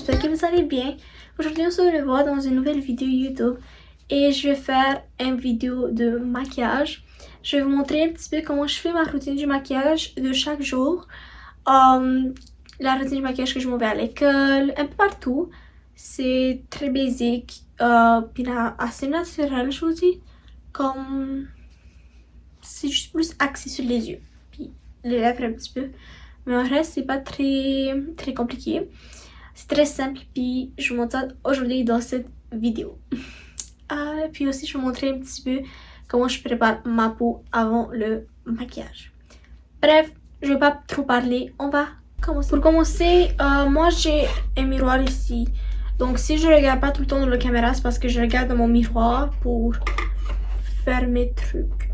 j'espère que vous allez bien. Aujourd'hui on se revoit dans une nouvelle vidéo YouTube et je vais faire une vidéo de maquillage. Je vais vous montrer un petit peu comment je fais ma routine du maquillage de chaque jour. La routine du maquillage que je m'en vais à l'école, un peu partout. C'est très basique, puis assez naturel je vous dis. Comme c'est juste plus axé sur les yeux, puis les lèvres un petit peu. Mais en reste, c'est pas très compliqué. C'est très simple, puis je vous montre ça aujourd'hui dans cette vidéo. Puis aussi, je vais vous montrer un petit peu comment je prépare ma peau avant le maquillage. Bref, je vais pas trop parler, on va commencer. Pour commencer, moi j'ai un miroir ici. Donc si je regarde pas tout le temps dans la caméra, c'est parce que je regarde dans mon miroir pour faire mes trucs,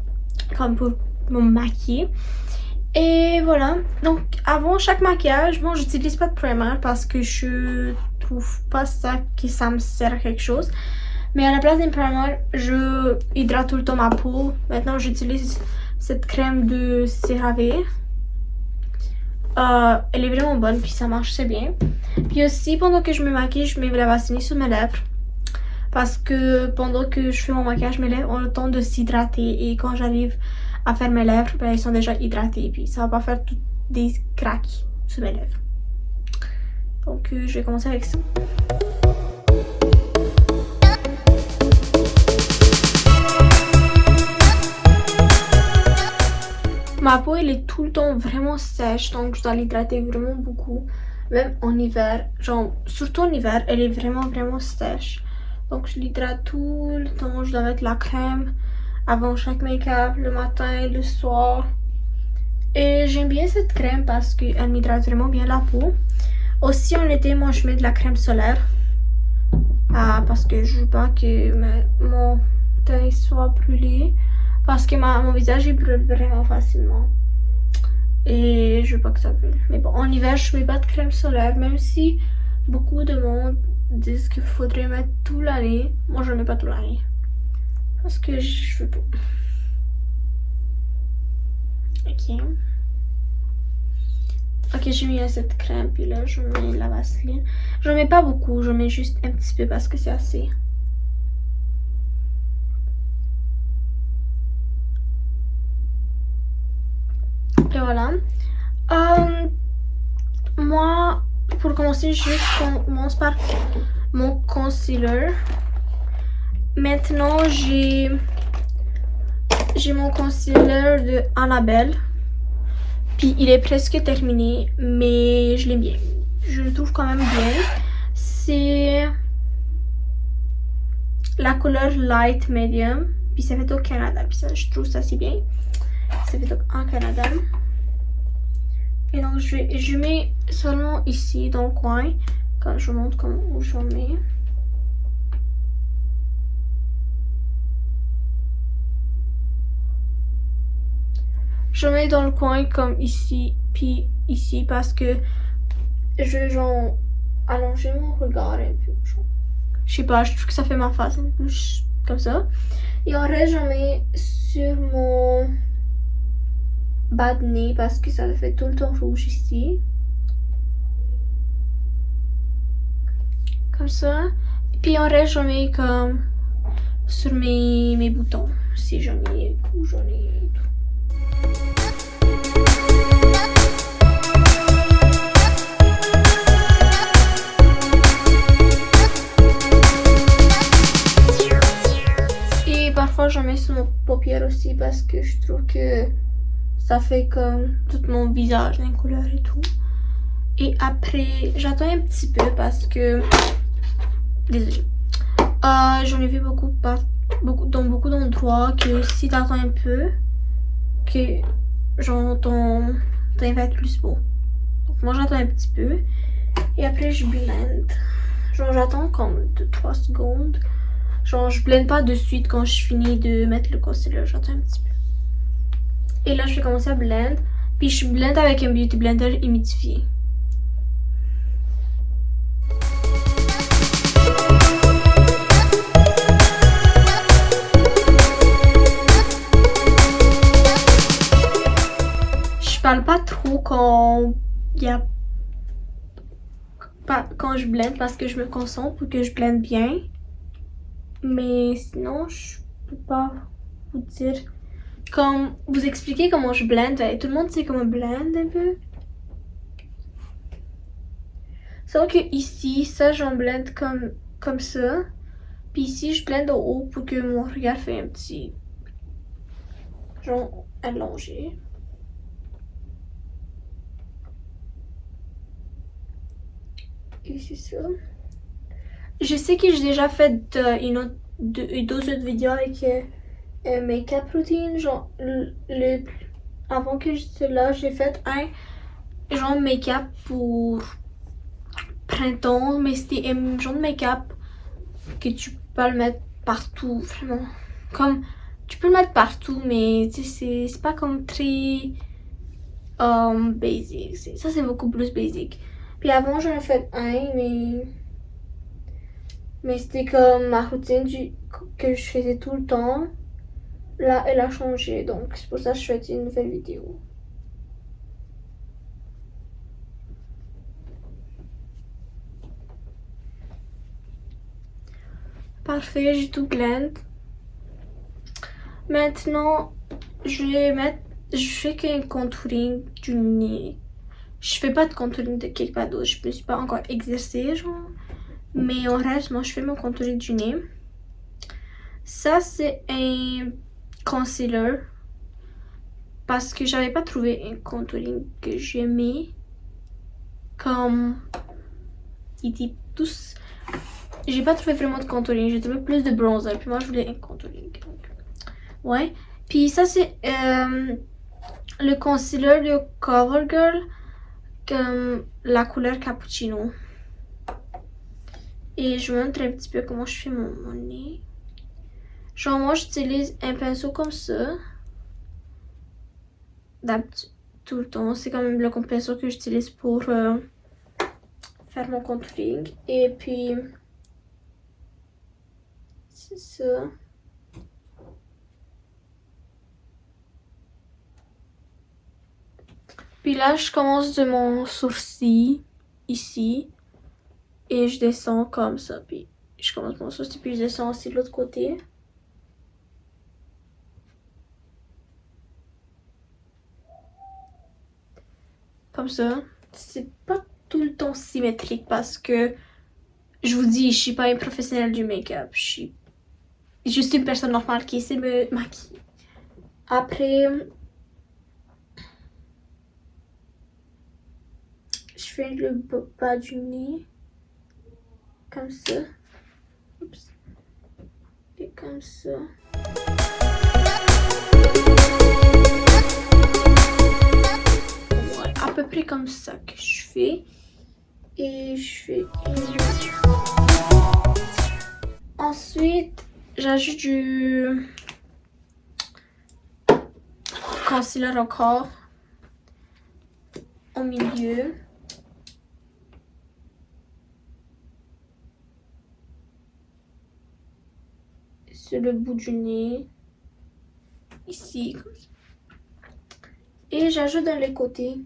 comme pour me maquiller. Et voilà, donc avant chaque maquillage, bon j'utilise pas de primer parce que je trouve pas ça que ça me sert à quelque chose. Mais à la place d'un primer, je hydrate tout le temps ma peau. Maintenant j'utilise cette crème de CeraVe. Elle est vraiment bonne puis ça marche très bien. Puis aussi pendant que je me maquille, je mets la vaseline sur mes lèvres. Parce que pendant que je fais mon maquillage, mes lèvres ont le temps de s'hydrater. Et quand j'arrive à faire mes lèvres, ben, elles sont déjà hydratées. Puis ça va pas faire toutes des craques sur mes lèvres. Donc je vais commencer avec ça. Ma peau elle est tout le temps vraiment sèche, donc je dois l'hydrater vraiment beaucoup. Même en hiver, genre surtout en hiver, elle est vraiment sèche. Donc je l'hydrate tout le temps, je dois mettre la crème avant chaque make-up, le matin et le soir. Et j'aime bien cette crème parce qu'elle m'hydrate vraiment bien la peau. Aussi en été, moi je mets de la crème solaire. Parce que je veux pas que mon teint soit brûlé. Parce que mon visage il brûle vraiment facilement. Et je veux pas que ça brûle. Mais bon, en hiver je mets pas de crème solaire. Même si beaucoup de monde disent qu'il faudrait mettre tout l'année. Moi je ne mets pas tout l'année. Parce que je veux pas. Ok. Ok, j'ai mis cette crème. Puis là je mets la vaseline. Je mets pas beaucoup. Je mets juste un petit peu parce que c'est assez. Et voilà. Moi, pour commencer, je commence par mon concealer. Maintenant, j'ai mon concealer de Annabelle. Puis il est presque terminé, mais je l'aime bien. Je le trouve quand même bien. C'est la couleur Light Medium. Puis ça fait au Canada. Puis ça, je trouve ça assez bien. Ça fait en Canada. Et donc je mets seulement ici dans le coin. Quand je vous montre où je mets. Je mets dans le coin comme ici, puis ici parce que je veux genre allonger mon regard un peu. Je sais pas, je trouve que ça fait ma face un peu comme ça. Et en reste, j'en mets sur mon bas de nez parce que ça fait tout le temps rouge ici. Comme ça. Puis en reste, j'en mets comme sur mes boutons. Si j'en ai ou j'en ai tout. Et parfois, j'en mets sur mon paupière aussi parce que je trouve que ça fait comme tout mon visage d'une couleur et tout. Et après, j'attends un petit peu parce que... Désolée. J'en ai vu dans beaucoup d'endroits que si t'attends un peu, que genre ton teint va être plus beau. Donc moi j'attends un petit peu. Et après je blende. Genre j'attends comme 2-3 secondes. Genre je blende pas de suite quand je finis de mettre le concealer. J'attends un petit peu. Et là je vais commencer à blend. Puis je blende avec un beauty blender humidifié. Je parle pas trop quand il y a quand je blende parce que je me concentre pour que je blende bien. Mais sinon, je peux pas vous dire. Comme vous expliquer comment je blende, tout le monde sait comment blende un peu. Sauf que ici, ça j'en blende comme ça. Puis ici, je blende au haut pour que mon regard fait un petit genre allongé. Et c'est ça. Je sais que j'ai déjà fait deux autres vidéos avec make-up routine. Genre, avant que j'étais là, j'ai fait un genre make-up pour printemps. Mais c'était un genre de make-up que tu peux pas le mettre partout, vraiment. Comme, tu peux le mettre partout, mais c'est pas comme très basic. Ça, c'est beaucoup plus basic. Puis avant, j'en ai fait un, mais c'était comme ma routine que je faisais tout le temps. Là, elle a changé, donc c'est pour ça que je fais une nouvelle vidéo. Parfait, j'ai tout blend. Maintenant, je fais qu'un contouring du nez. Je fais pas de contouring de quelque part d'autre. Je me suis pas encore exercée, genre. Mais en reste, moi, je fais mon contouring du nez. Ça, c'est un concealer. Parce que j'avais pas trouvé un contouring que j'aimais. Comme ils disent tous. J'ai pas trouvé vraiment de contouring. J'ai trouvé plus de bronzer. Puis moi, je voulais un contouring. Donc, ouais. Puis ça, c'est le concealer de CoverGirl. Comme la couleur cappuccino. Et je vous montre un petit peu comment je fais mon nez. Genre moi j'utilise un pinceau comme ça. D'habitude tout le temps. C'est quand même le pinceau que j'utilise pour faire mon contouring. Et puis c'est ça. Puis là je commence de mon sourcil ici. Et je descends comme ça. Puis je commence mon sourcil puis je descends aussi de l'autre côté. Comme ça. C'est pas tout le temps symétrique parce que je vous dis, je suis pas une professionnelle du make-up. Je suis juste une personne normale qui sait me maquiller. Après, je fais le bas du nez. Comme ça. Oups. Et comme ça. Ouais, à peu près comme ça que je fais. Et je fais ensuite, j'ajoute du concealer encore au milieu. Sur le bout du nez. Ici, comme ça. Et j'ajoute dans les côtés.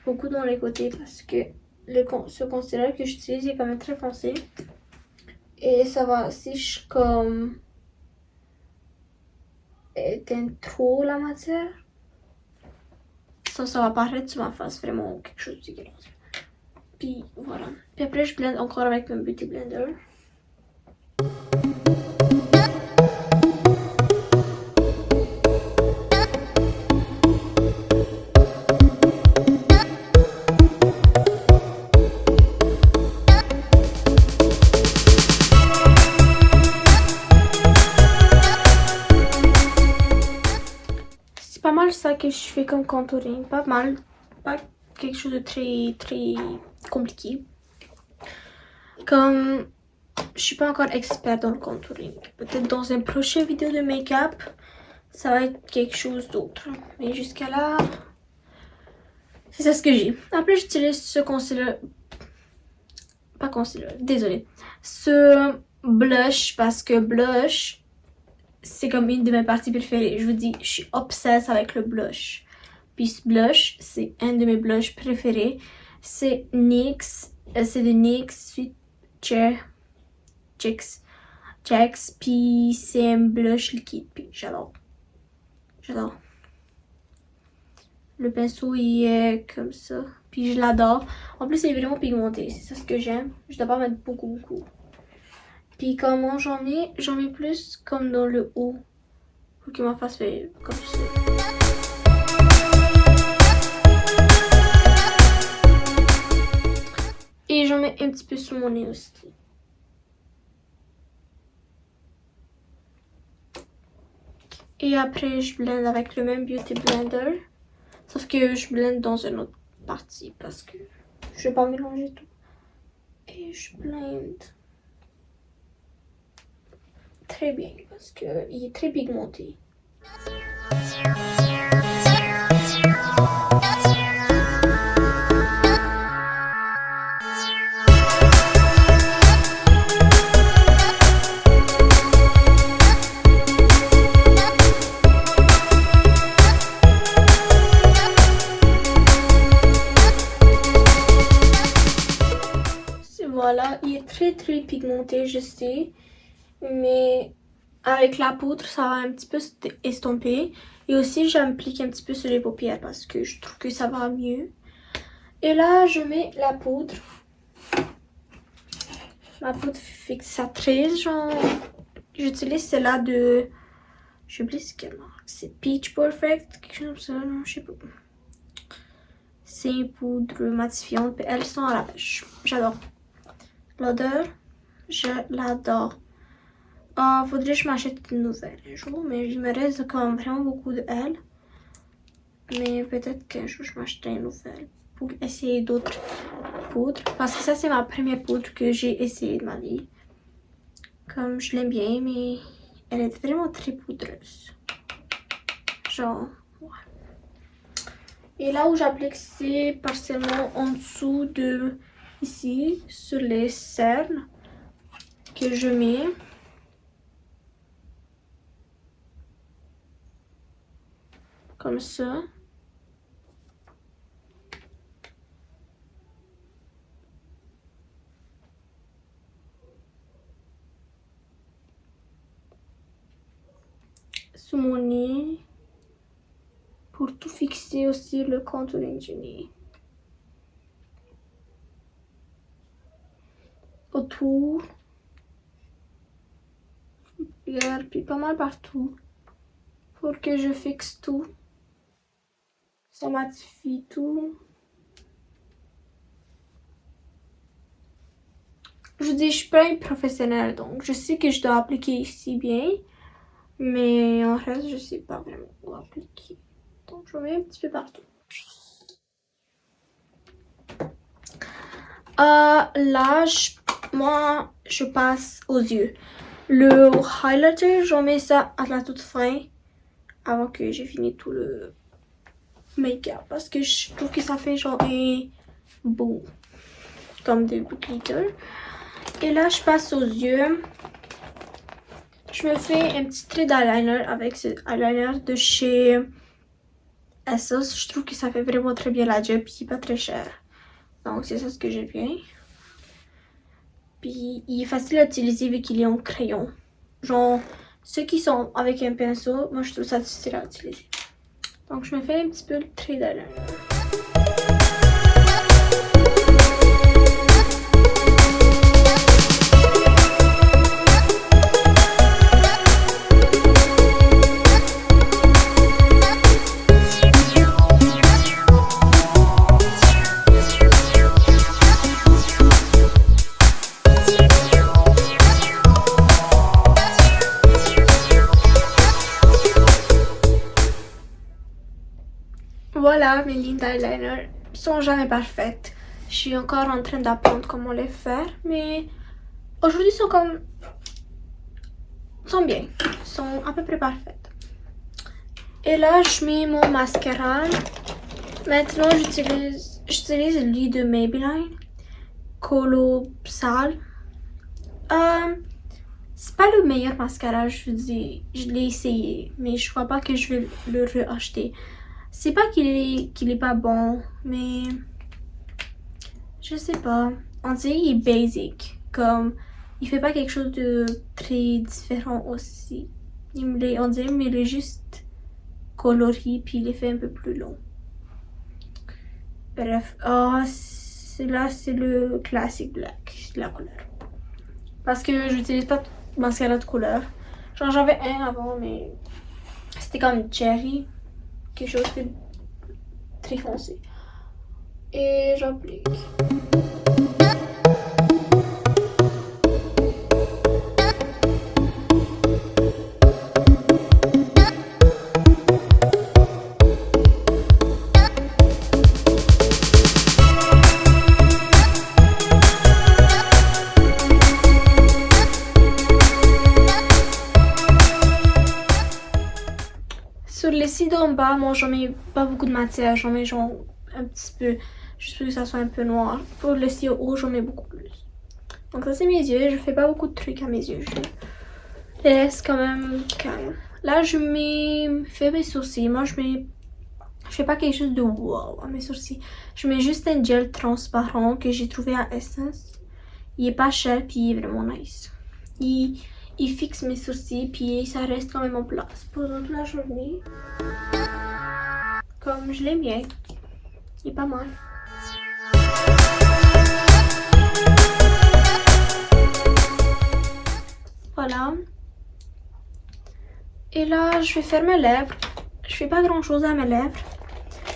Beaucoup dans les côtés parce que ce concealer que j'utilise est quand même très foncé. Et ça va, si je comme éteindre trop la matière, ça va apparaître sur ma face, vraiment quelque chose de dégueulasse. Puis voilà. Puis après je blende encore avec mon beauty blender. C'est pas mal ça que je fais comme contouring. Pas mal. Pas quelque chose de très très compliqué. Comme je suis pas encore experte dans le contouring. Peut-être dans une prochaine vidéo de make-up, ça va être quelque chose d'autre. Mais jusqu'à là, c'est ça ce que j'ai. Après, j'utilise ce concealer. Pas concealer, désolé. Ce blush, parce que blush, c'est comme une de mes parties préférées. Je vous dis, je suis obsesse avec le blush. Puis ce blush, c'est un de mes blushs préférés. C'est NYX, c'est de NYX Sweet Checks, puis c'est un blush liquide, puis j'adore. J'adore. Le pinceau il est comme ça, puis je l'adore. En plus il est vraiment pigmenté, c'est ça ce que j'aime. Je dois pas mettre beaucoup. Puis comment j'en mets plus comme dans le haut, pour que ma face fait comme ça. Et j'en mets un petit peu sur mon nez aussi. Et après, je blende avec le même Beauty Blender. Sauf que je blende dans une autre partie parce que je vais pas mélanger tout. Et je blende très bien parce qu'il est très pigmenté. Voilà, il est très pigmenté, je sais, mais avec la poudre, ça va un petit peu estomper. Et aussi, j'applique un petit peu sur les paupières parce que je trouve que ça va mieux. Et là, je mets la poudre. Ma poudre fixatrice, genre, j'utilise celle-là de... Je oublie ce qu'elle marque. C'est Peach Perfect, quelque chose comme ça, non, je sais pas. C'est une poudre matifiante, puis elles sont à la pêche. J'adore. L'odeur, je l'adore. Ah, faudrait que je m'achète une nouvelle un jour, mais il me reste quand même vraiment beaucoup de elles. Mais peut-être qu'un jour je m'achèterai une nouvelle pour essayer d'autres poudres. Parce que ça, c'est ma première poudre que j'ai essayée de ma vie. Comme je l'aime bien, mais elle est vraiment très poudreuse. Genre, ouais. Et là où j'applique, c'est partiellement en dessous de... Ici, sur les cernes que je mets. Comme ça. Sous mon nez. Pour tout fixer aussi le contouring du nez. Autour. Puis pas mal partout. Pour que je fixe tout. Ça matifie tout. Je dis, je suis pas une professionnelle, donc je sais que je dois appliquer ici bien. Mais en reste, je sais pas vraiment où appliquer. Donc je mets un petit peu partout. Là, moi, je passe aux yeux. Le highlighter, j'en mets ça à la toute fin. Avant que j'ai fini tout le make-up. Parce que je trouve que ça fait genre un beau. Comme des glitter. Et là, je passe aux yeux. Je me fais un petit trait d'eyeliner avec ce eyeliner de chez Essence. Je trouve que ça fait vraiment très bien la job. Puis pas très cher. Donc c'est ça ce que j'ai bien. Puis il est facile à utiliser vu qu'il est en crayon. Genre ceux qui sont avec un pinceau, moi je trouve ça difficile à utiliser. Donc je me fais un petit peu le trait d'eyeliner. Voilà, mes lignes d'eyeliner sont jamais parfaites. Je suis encore en train d'apprendre comment les faire, mais aujourd'hui sont bien, sont à peu près parfaites. Et là, je mets mon mascara. Maintenant, j'utilise lui de Maybelline, Colossal. C'est pas le meilleur mascara, je vous dis, je l'ai essayé, mais je crois pas que je vais le reacheter. C'est pas qu'il est pas bon, mais je sais pas. On dirait qu'il est basic. Comme, il fait pas quelque chose de très différent aussi. On dirait qu'il est juste coloré puis il est fait un peu plus long. Bref, là c'est le classique black, la couleur. Parce que j'utilise pas de mascara de couleur. Genre j'avais un avant mais c'était comme cherry, quelque chose de très foncé. Et j'applique. Sur les cils d'en bas, moi j'en mets pas beaucoup de matière, j'en mets genre un petit peu, juste pour que ça soit un peu noir. Pour les cils haut, j'en mets beaucoup plus. Donc ça c'est mes yeux, je fais pas beaucoup de trucs à mes yeux, je les laisse quand même calme. Là je fais mes sourcils, moi je fais pas quelque chose de wow à mes sourcils. Je mets juste un gel transparent que j'ai trouvé à Essence. Il est pas cher puis il est vraiment nice. Il fixe mes sourcils puis ça reste quand même en place pendant toute la journée. Comme je l'aime bien. Il est pas mal. Voilà. Et là, je vais faire mes lèvres. Je fais pas grand chose à mes lèvres.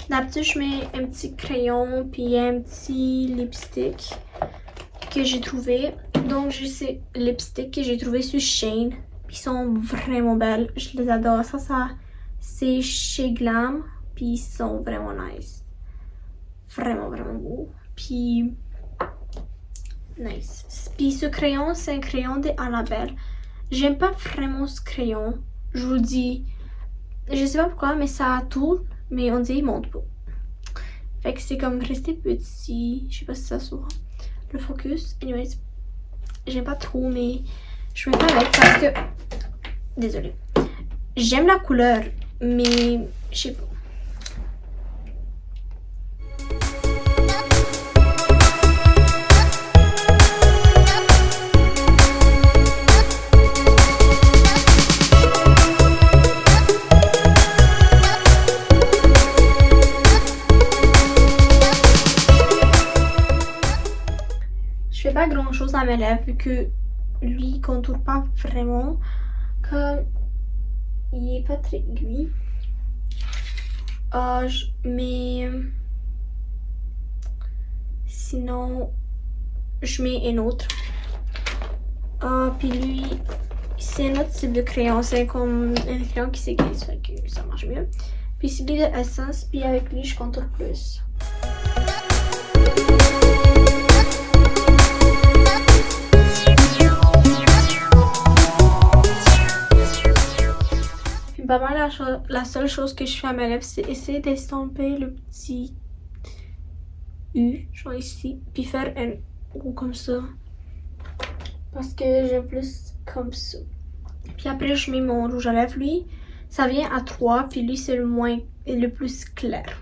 D'habitude, je mets un petit crayon puis un petit lipstick que j'ai trouvé. Donc j'ai ces lipsticks que j'ai trouvé sur Shein. Ils sont vraiment belles. Je les adore. Ça c'est chez Glam. Puis ils sont vraiment nice. Vraiment beau. Puis nice. Puis ce crayon, c'est un crayon de Annabelle. J'aime pas vraiment ce crayon. Je vous le dis. Je sais pas pourquoi, mais ça tourne. Mais on dirait qu'il monte pas. Fait que c'est comme resté petit. Je sais pas si ça s'ouvre. Le focus. Anyways. J'aime pas trop, mais je mets pas avec parce que... Désolée. J'aime la couleur, mais je sais pas. Je fais pas grand chose à mes lèvres vu que lui il contourne pas vraiment. Comme il est pas très aiguille. Mais sinon je mets un autre. Puis lui c'est un autre type de crayon. C'est comme un crayon qui s'aiguise, fait que ça marche mieux. Puis c'est lui de Essence, puis avec lui je contourne plus. Pas mal la seule chose que je fais à mes lèvres, c'est essayer d'estomper le petit U, genre ici, puis faire un O comme ça. Parce que j'aime plus comme ça. Puis après, je mets mon rouge à lèvres. Lui, ça vient à 3, puis lui, c'est le plus clair.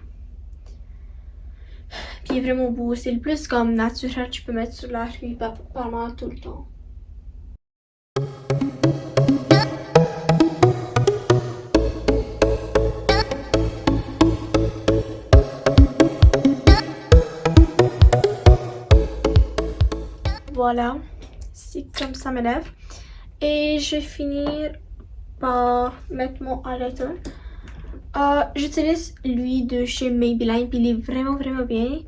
Puis il est vraiment beau. C'est le plus comme naturel, tu peux mettre sur la rue pas mal tout le temps. Voilà, c'est comme ça mes lèvres. Et je vais finir par mettre mon highlighter. J'utilise lui de chez Maybelline, puis il est vraiment bien.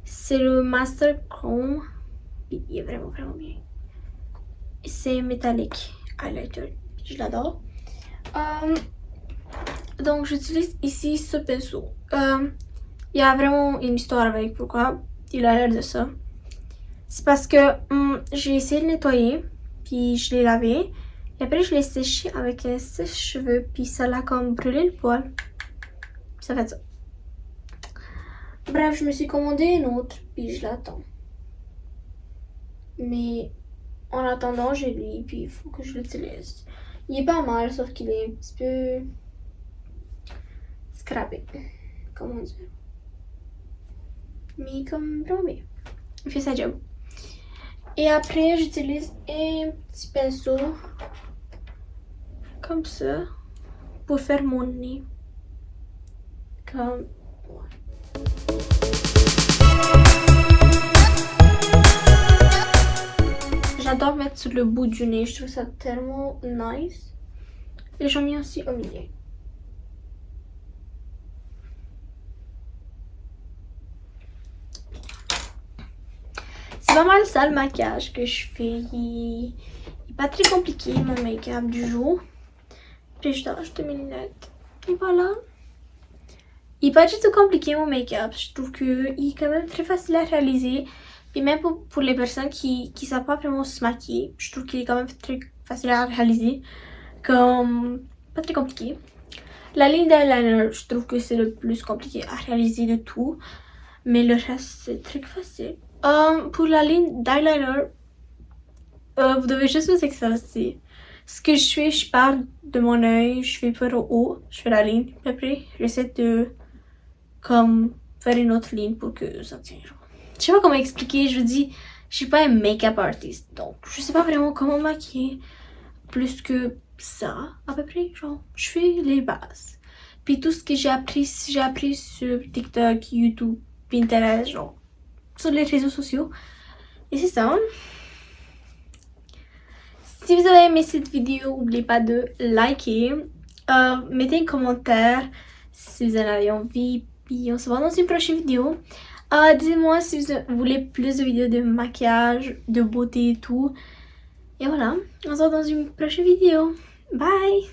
C'est le Master Chrome, puis il est vraiment bien. C'est métallique highlighter, je l'adore. Donc j'utilise ici ce pinceau. Il y a vraiment une histoire avec pourquoi il a l'air de ça. C'est parce que j'ai essayé de nettoyer, puis je l'ai lavé. Et après, je l'ai séché avec un sèche-cheveux, puis ça l'a comme brûlé le poil. Ça fait ça. Bref, je me suis commandé une autre, puis je l'attends. Mais en attendant, j'ai lui, puis il faut que je l'utilise. Il est pas mal, sauf qu'il est un petit peu scrappé. comment dire, mis comme vraiment bien. Il fait sa job. Et après, j'utilise un petit pinceau comme ça pour faire mon nez. Comme... J'adore mettre sur le bout du nez, je trouve ça tellement nice. Et j'en mets aussi au milieu. C'est pas mal ça le maquillage que je fais. Il est pas très compliqué mon make-up du jour. Puis je dois rajouter mes lunettes. Et voilà. Il est pas du tout compliqué mon make-up. Je trouve qu'il est quand même très facile à réaliser. Et même pour les personnes qui savent pas vraiment se maquiller, je trouve qu'il est quand même très facile à réaliser. Comme pas très compliqué. La ligne d'eyeliner, je trouve que c'est le plus compliqué à réaliser de tout. Mais le reste, c'est très facile. Pour la ligne d'eyeliner, vous devez juste vous exercer. Ce que je fais, je pars de mon œil, je fais par au haut, je fais la ligne. Puis après, j'essaie de comme faire une autre ligne pour que ça tienne. Je sais pas comment expliquer, je vous dis, je suis pas un make-up artist. Donc, je sais pas vraiment comment maquiller plus que ça, à peu près. Genre, je fais les bases. Puis tout ce que j'ai appris sur TikTok, YouTube, Pinterest, genre, sur les réseaux sociaux. Et c'est ça. Si vous avez aimé cette vidéo, n'oubliez pas de liker. Mettez un commentaire si vous en avez envie. Puis on se voit dans une prochaine vidéo. Dites-moi si vous voulez plus de vidéos de maquillage, de beauté et tout. Et voilà, on se voit dans une prochaine vidéo. Bye!